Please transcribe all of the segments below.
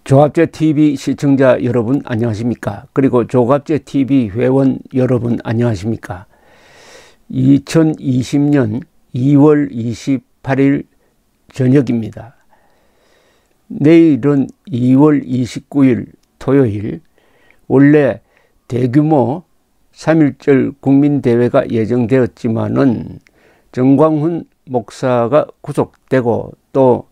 조갑제TV 시청자 여러분 안녕하십니까? 그리고 조갑제TV 회원 여러분 안녕하십니까? 2020년 2월 28일 저녁입니다. 내일은 2월 29일 토요일, 원래 대규모 3.1절 국민대회가 예정되었지만은 정광훈 목사가 구속되고 또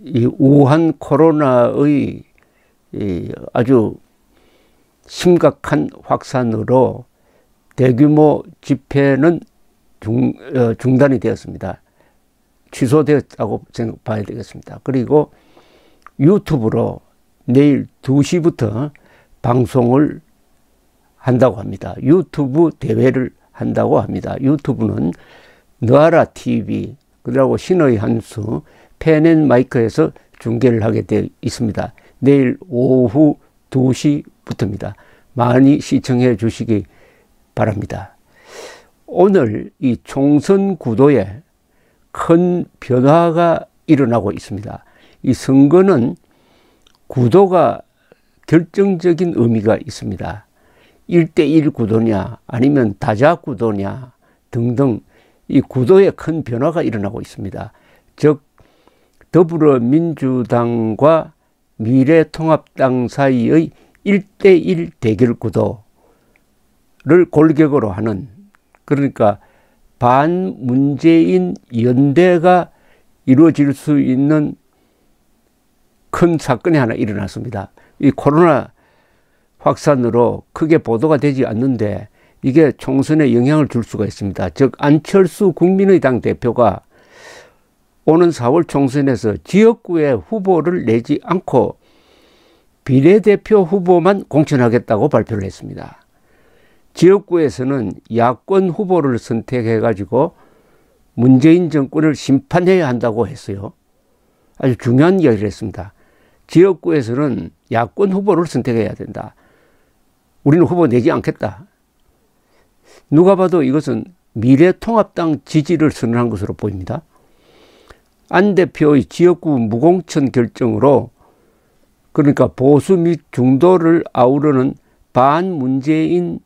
이 우한 코로나의 아주 심각한 확산으로 대규모 집회는 중단이 되었습니다. 취소되었다고 생각해야 되겠습니다. 그리고 유튜브로 내일 2시부터 방송을 한다고 합니다. 유튜브 대회를 한다고 합니다. 유튜브는 너아라TV, 그리고 신의 한수, 펜앤마이크에서 중계를 하게 되어 있습니다. 내일 오후 2시부터입니다. 많이 시청해 주시기 바랍니다. 오늘 이 총선 구도에 큰 변화가 일어나고 있습니다. 이 선거는 구도가 결정적인 의미가 있습니다. 1대1 구도냐 아니면 다자 구도냐 등등 이 구도에 큰 변화가 일어나고 있습니다. 즉 더불어민주당과 미래통합당 사이의 1대1 대결 구도를 골격으로 하는, 그러니까 반문재인 연대가 이루어질 수 있는 큰 사건이 하나 일어났습니다. 이 코로나 확산으로 크게 보도가 되지 않는데 이게 총선에 영향을 줄 수가 있습니다. 즉 안철수 국민의당 대표가 오는 4월 총선에서 지역구에 후보를 내지 않고 비례대표 후보만 공천하겠다고 발표를 했습니다. 지역구에서는 야권 후보를 선택해 가지고 문재인 정권을 심판해야 한다고 했어요. 아주 중요한 이야기를 했습니다. 지역구에서는 야권 후보를 선택해야 된다. 우리는 후보 내지 않겠다. 누가 봐도 이것은 미래통합당 지지를 선언한 것으로 보입니다. 안 대표의 지역구 무공천 결정으로, 그러니까 보수 및 중도를 아우르는 반문재인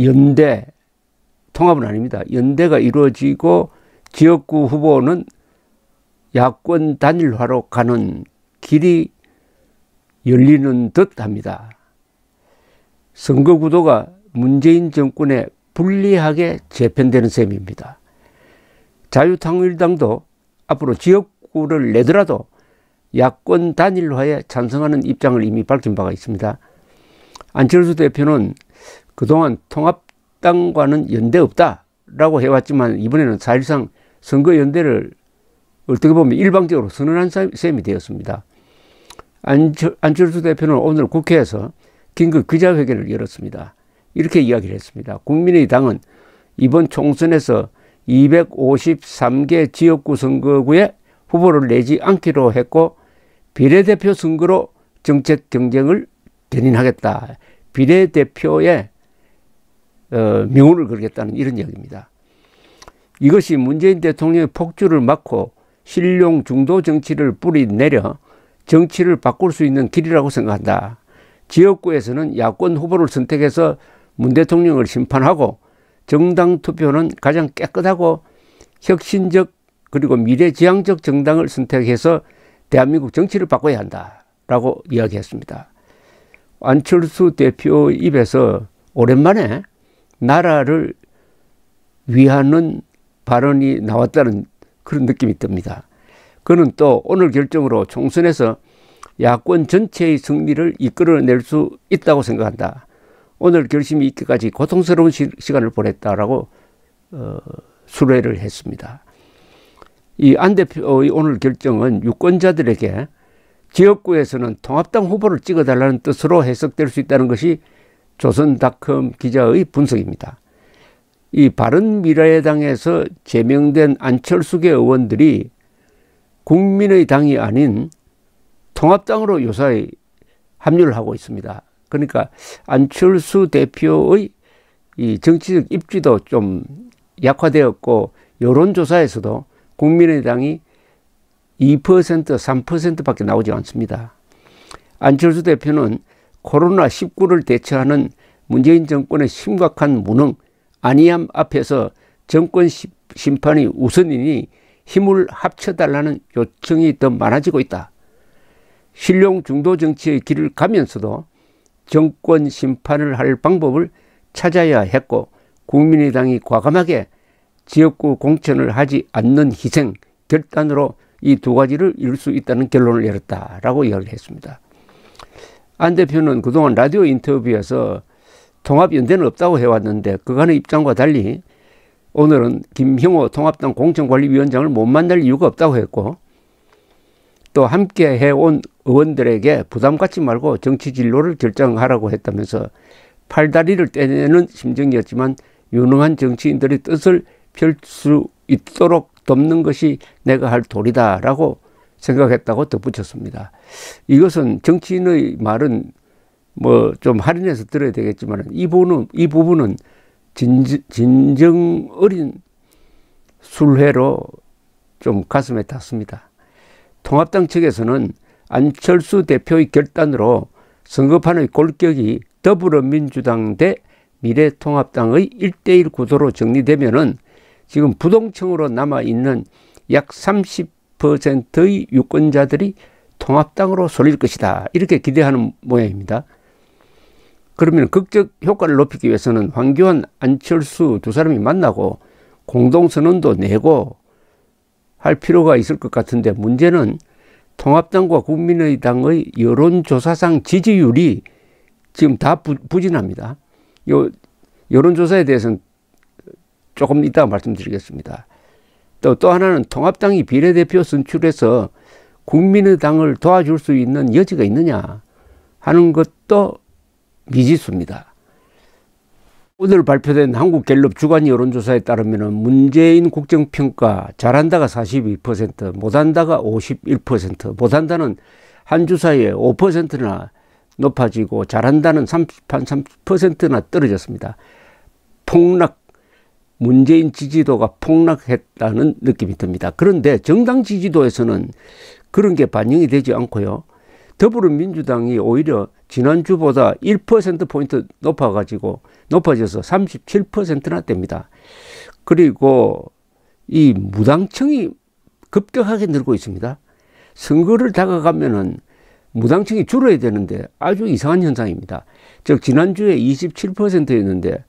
연대, 통합은 아닙니다. 연대가 이루어지고 지역구 후보는 야권 단일화로 가는 길이 열리는 듯 합니다. 선거 구도가 문재인 정권에 불리하게 재편되는 셈입니다. 자유통일당도 앞으로 지역구를 내더라도 야권 단일화에 찬성하는 입장을 이미 밝힌 바가 있습니다. 안철수 대표는 그동안 통합당과는 연대 없다라고 해왔지만 이번에는 사실상 선거연대를 어떻게 보면 일방적으로 선언한 셈이 되었습니다. 안철수 대표는 오늘 국회에서 긴급 기자회견을 열었습니다. 이렇게 이야기를 했습니다. 국민의당은 이번 총선에서 253개 지역구 선거구에 후보를 내지 않기로 했고 비례대표 선거로 정책 경쟁을 견인하겠다. 비례대표에 명운을 걸겠다는 이런 이야기입니다. 이것이 문재인 대통령의 폭주를 막고 실용 중도 정치를 뿌리내려 정치를 바꿀 수 있는 길이라고 생각한다. 지역구에서는 야권 후보를 선택해서 문 대통령을 심판하고 정당 투표는 가장 깨끗하고 혁신적 그리고 미래지향적 정당을 선택해서 대한민국 정치를 바꿔야 한다라고 이야기했습니다. 안철수 대표 입에서 오랜만에 나라를 위하는 발언이 나왔다는 그런 느낌이 듭니다. 그는 또 오늘 결정으로 총선에서 야권 전체의 승리를 이끌어낼 수 있다고 생각한다. 오늘 결심이 있기까지 고통스러운 시간을 보냈다라고 수례를 했습니다. 이 안 대표의 오늘 결정은 유권자들에게 지역구에서는 통합당 후보를 찍어달라는 뜻으로 해석될 수 있다는 것이 조선닷컴 기자의 분석입니다. 이 바른미래당에서 제명된 안철수계 의원들이 국민의당이 아닌 통합당으로 요사이 합류를 하고 있습니다. 그러니까 안철수 대표의 이 정치적 입지도 좀 약화되었고 여론조사에서도 국민의당이 2%, 3%밖에 나오지 않습니다. 안철수 대표는 코로나19를 대처하는 문재인 정권의 심각한 무능, 안이함 앞에서 정권 심판이 우선이니 힘을 합쳐달라는 요청이 더 많아지고 있다. 신용 중도 정치의 길을 가면서도 정권 심판을 할 방법을 찾아야 했고, 국민의당이 과감하게 지역구 공천을 하지 않는 희생, 결단으로 이 두 가지를 이룰 수 있다는 결론을 내렸다라고 이야기를 했습니다. 안 대표는 그동안 라디오 인터뷰에서 통합연대는 없다고 해왔는데 그간의 입장과 달리 오늘은 김형호 통합당 공천관리위원장을 못 만날 이유가 없다고 했고, 또 함께 해온 의원들에게 부담 갖지 말고 정치 진로를 결정하라고 했다면서 팔다리를 떼내는 심정이었지만 유능한 정치인들의 뜻을 펼 수 있도록 돕는 것이 내가 할 도리다라고 생각했다고 덧붙였습니다. 이것은 정치인의 말은 뭐 좀 할인해서 들어야 되겠지만 이 부분은 진정 어린 술회로 좀 가슴에 닿습니다. 통합당 측에서는 안철수 대표의 결단으로 선거판의 골격이 더불어민주당 대 미래통합당의 1대1 구도로 정리되면은 지금 부동층으로 남아있는 약 30%의 유권자들이 통합당으로 쏠릴 것이다. 이렇게 기대하는 모양입니다. 그러면 극적 효과를 높이기 위해서는 황교안, 안철수 두 사람이 만나고 공동선언도 내고 할 필요가 있을 것 같은데, 문제는 통합당과 국민의당의 여론조사상 지지율이 지금 다 부진합니다. 여론조사에 대해서는 조금 이따가 말씀드리겠습니다. 또 하나는 통합당이 비례대표 선출해서 국민의당을 도와줄 수 있는 여지가 있느냐 하는 것도 미지수입니다. 오늘 발표된 한국갤럽 주간 여론조사에 따르면 문재인 국정평가 잘한다가 42%, 못한다가 51%, 못한다는 한 주 사이에 5%나 높아지고 잘한다는 30%나 떨어졌습니다. 문재인 지지도가 폭락했다는 느낌이 듭니다. 그런데 정당 지지도에서는 그런 게 반영이 되지 않고요. 더불어민주당이 오히려 지난주보다 1%포인트 높아져서 37%나 됩니다. 그리고 이 무당층이 급격하게 늘고 있습니다. 선거를 다가가면은 무당층이 줄어야 되는데 아주 이상한 현상입니다. 즉 지난주에 27%였는데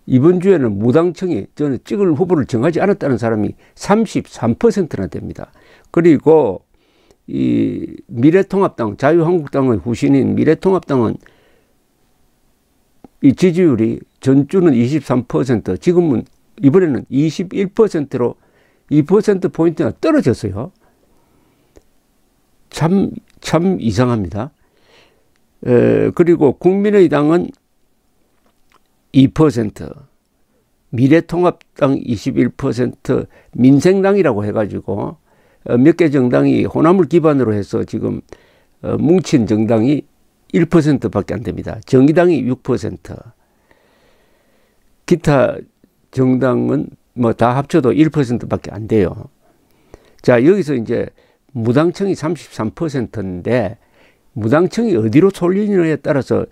이번 주에는 무당층이 저는 찍을 후보를 정하지 않았다는 사람이 33%나 됩니다. 그리고 이 미래통합당, 자유한국당의 후신인 미래통합당은 이 지지율이 전주는 23%, 지금은 이번에는 21%로 2%포인트나 떨어졌어요. 참 이상합니다. 그리고 국민의당은 2%, 미래통합당 21%, 민생당이라고 해가지고 몇 개 정당이 호남을 기반으로 해서 지금 뭉친 정당이 1%밖에 안 됩니다. 정의당이 6%, 기타 정당은 뭐 다 합쳐도 1%밖에 안 돼요. 자, 여기서 이제 무당층이 33%인데 무당층이 어디로 쏠리느냐에 따라서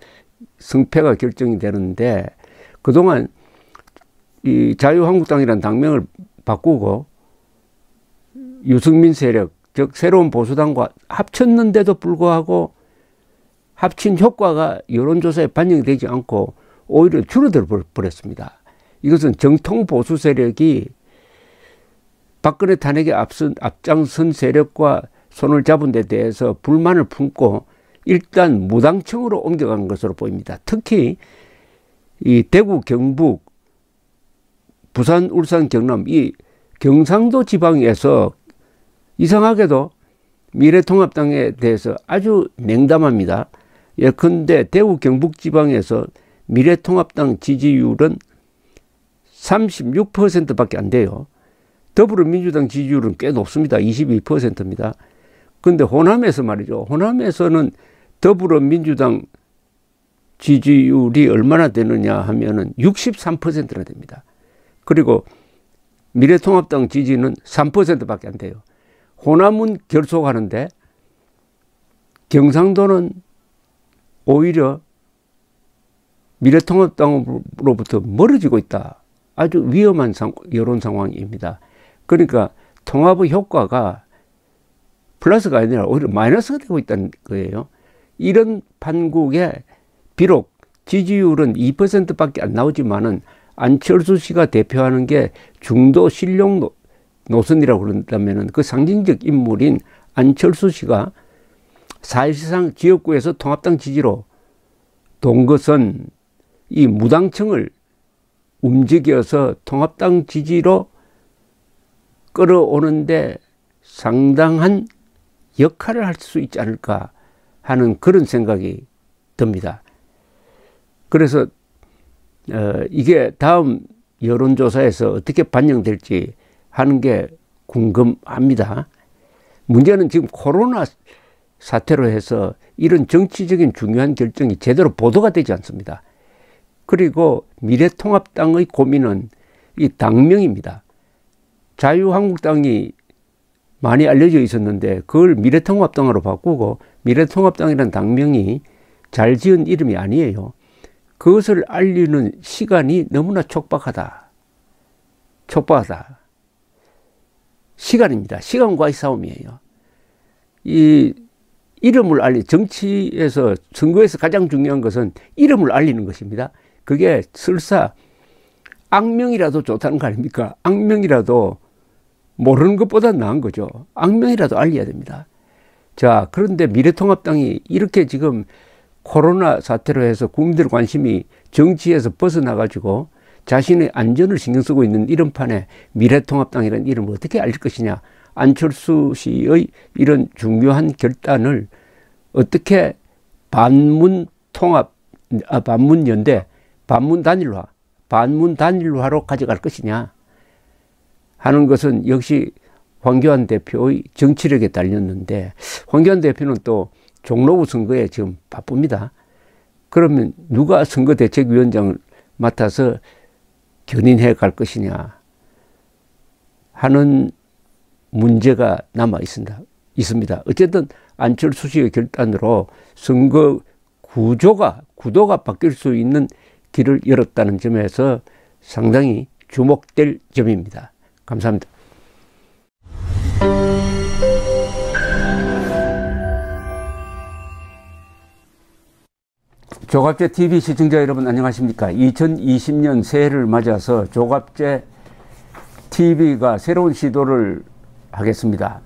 승패가 결정이 되는데, 그동안 이 자유한국당이라는 당명을 바꾸고 유승민 세력, 즉 새로운 보수당과 합쳤는데도 불구하고 합친 효과가 여론조사에 반영이 되지 않고 오히려 줄어들어 버렸습니다. 이것은 정통 보수 세력이 박근혜 탄핵에 앞장선 세력과 손을 잡은 데 대해서 불만을 품고 일단 무당층으로 옮겨간 것으로 보입니다. 특히 이 대구, 경북, 부산, 울산, 경남 이 경상도 지방에서 이상하게도 미래통합당에 대해서 아주 냉담합니다. 예컨대 대구, 경북 지방에서 미래통합당 지지율은 36%밖에 안 돼요. 더불어민주당 지지율은 꽤 높습니다. 22%입니다. 그런데 호남에서 말이죠. 호남에서는 더불어민주당 지지율이 얼마나 되느냐 하면은 63%나 됩니다. 그리고 미래통합당 지지는 3%밖에 안 돼요. 호남은 결속하는데 경상도는 오히려 미래통합당으로부터 멀어지고 있다. 아주 위험한 여론 상황입니다. 그러니까 통합의 효과가 플러스가 아니라 오히려 마이너스가 되고 있다는 거예요. 이런 판국에 비록 지지율은 2%밖에 안 나오지만은 안철수 씨가 대표하는 게 중도 실용 노선이라고 그런다면은 그 상징적 인물인 안철수 씨가 사실상 지역구에서 통합당 지지로 돈 것은 이 무당층을 움직여서 통합당 지지로 끌어오는데 상당한 역할을 할 수 있지 않을까 하는 그런 생각이 듭니다. 그래서 이게 다음 여론조사에서 어떻게 반영될지 하는 게 궁금합니다. 문제는 지금 코로나 사태로 해서 이런 정치적인 중요한 결정이 제대로 보도가 되지 않습니다. 그리고 미래통합당의 고민은 이 당명입니다. 자유한국당이 많이 알려져 있었는데 그걸 미래통합당으로 바꾸고 미래통합당이라는 당명이 잘 지은 이름이 아니에요. 그것을 알리는 시간이 너무나 촉박하다. 촉박하다. 시간입니다. 시간과의 싸움이에요. 이 이름을 정치에서 선거에서 가장 중요한 것은 이름을 알리는 것입니다. 그게 설사 악명이라도 좋다는 거 아닙니까? 악명이라도 모르는 것보다 나은 거죠. 악명이라도 알려야 됩니다. 자, 그런데 미래통합당이 이렇게 지금 코로나 사태로 해서 국민들 관심이 정치에서 벗어나가지고 자신의 안전을 신경 쓰고 있는 이런 판에 미래통합당이라는 이름을 어떻게 알릴 것이냐. 안철수 씨의 이런 중요한 결단을 어떻게 반문연대, 반문단일화로 가져갈 것이냐 하는 것은 역시 황교안 대표의 정치력에 달렸는데 황교안 대표는 또 종로구 선거에 지금 바쁩니다. 그러면 누가 선거대책위원장을 맡아서 견인해 갈 것이냐 하는 문제가 남아 있습니다. 어쨌든 안철수 씨의 결단으로 선거 구도가 바뀔 수 있는 길을 열었다는 점에서 상당히 주목될 점입니다. 감사합니다. 조갑제 TV 시청자 여러분 안녕하십니까? 2020년 새해를 맞아서 조갑제 TV가 새로운 시도를 하겠습니다.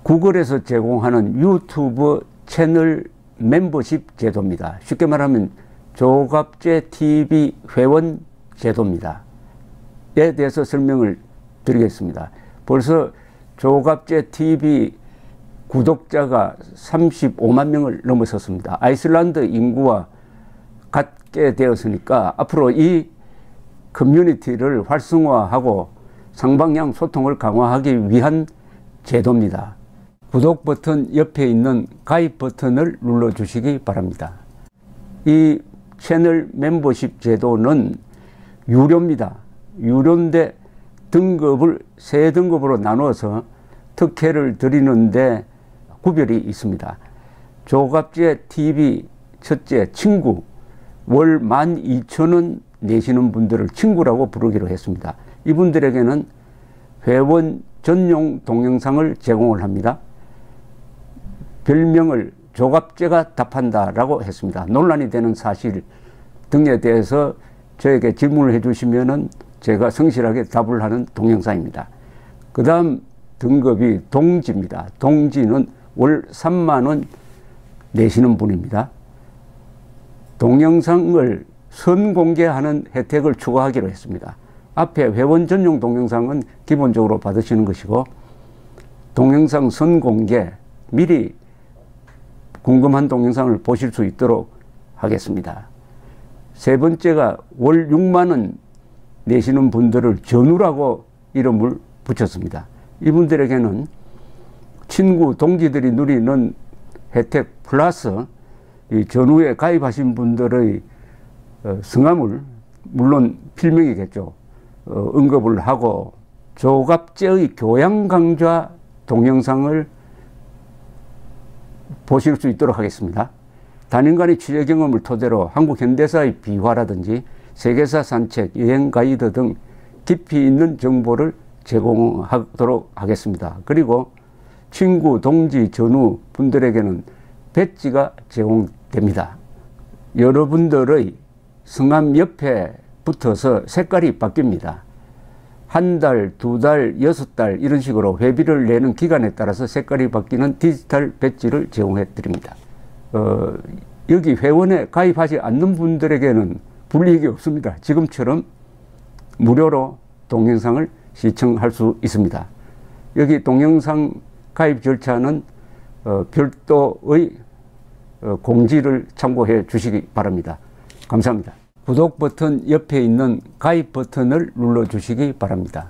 구글에서 제공하는 유튜브 채널 멤버십 제도입니다. 쉽게 말하면 조갑제 TV 회원 제도입니다. 에 대해서 설명을 드리겠습니다. 벌써 조갑제 TV 구독자가 35만 명을 넘어섰습니다. 아이슬란드 인구와 같게 되었으니까 앞으로 이 커뮤니티를 활성화하고 상방향 소통을 강화하기 위한 제도입니다. 구독 버튼 옆에 있는 가입 버튼을 눌러주시기 바랍니다. 이 채널 멤버십 제도는 유료입니다. 유료인데 등급을 세 등급으로 나누어서 특혜를 드리는데 구별이 있습니다. 조갑제 TV 첫째 친구 월 12,000원 내시는 분들을 친구라고 부르기로 했습니다. 이분들에게는 회원 전용 동영상을 제공을 합니다. 별명을 조갑제가 답한다라고 했습니다. 논란이 되는 사실 등에 대해서 저에게 질문을 해주시면은 제가 성실하게 답을 하는 동영상입니다. 그 다음 등급이 동지입니다. 동지는 월 3만 원 내시는 분입니다. 동영상을 선공개하는 혜택을 추가하기로 했습니다. 앞에 회원 전용 동영상은 기본적으로 받으시는 것이고 동영상 선공개 미리 궁금한 동영상을 보실 수 있도록 하겠습니다. 세 번째가 월 6만 원 내시는 분들을 전우라고 이름을 붙였습니다. 이분들에게는 친구, 동지들이 누리는 혜택 플러스 이 전후에 가입하신 분들의 성함을 물론 필명이겠죠. 언급을 하고 조갑제의 교양 강좌 동영상을 보실 수 있도록 하겠습니다. 단연간의 취재 경험을 토대로 한국 현대사의 비화라든지 세계사 산책, 여행 가이드 등 깊이 있는 정보를 제공하도록 하겠습니다. 그리고 친구, 동지, 전우 분들에게는 배지가 제공됩니다. 여러분들의 성함 옆에 붙어서 색깔이 바뀝니다. 한 달, 두 달, 6달 이런 식으로 회비를 내는 기간에 따라서 색깔이 바뀌는 디지털 배지를 제공해 드립니다. 여기 회원에 가입하지 않는 분들에게는 불이익이 없습니다. 지금처럼 무료로 동영상을 시청할 수 있습니다. 여기 동영상 가입 절차는 별도의 공지를 참고해 주시기 바랍니다. 감사합니다. 구독 버튼 옆에 있는 가입 버튼을 눌러 주시기 바랍니다.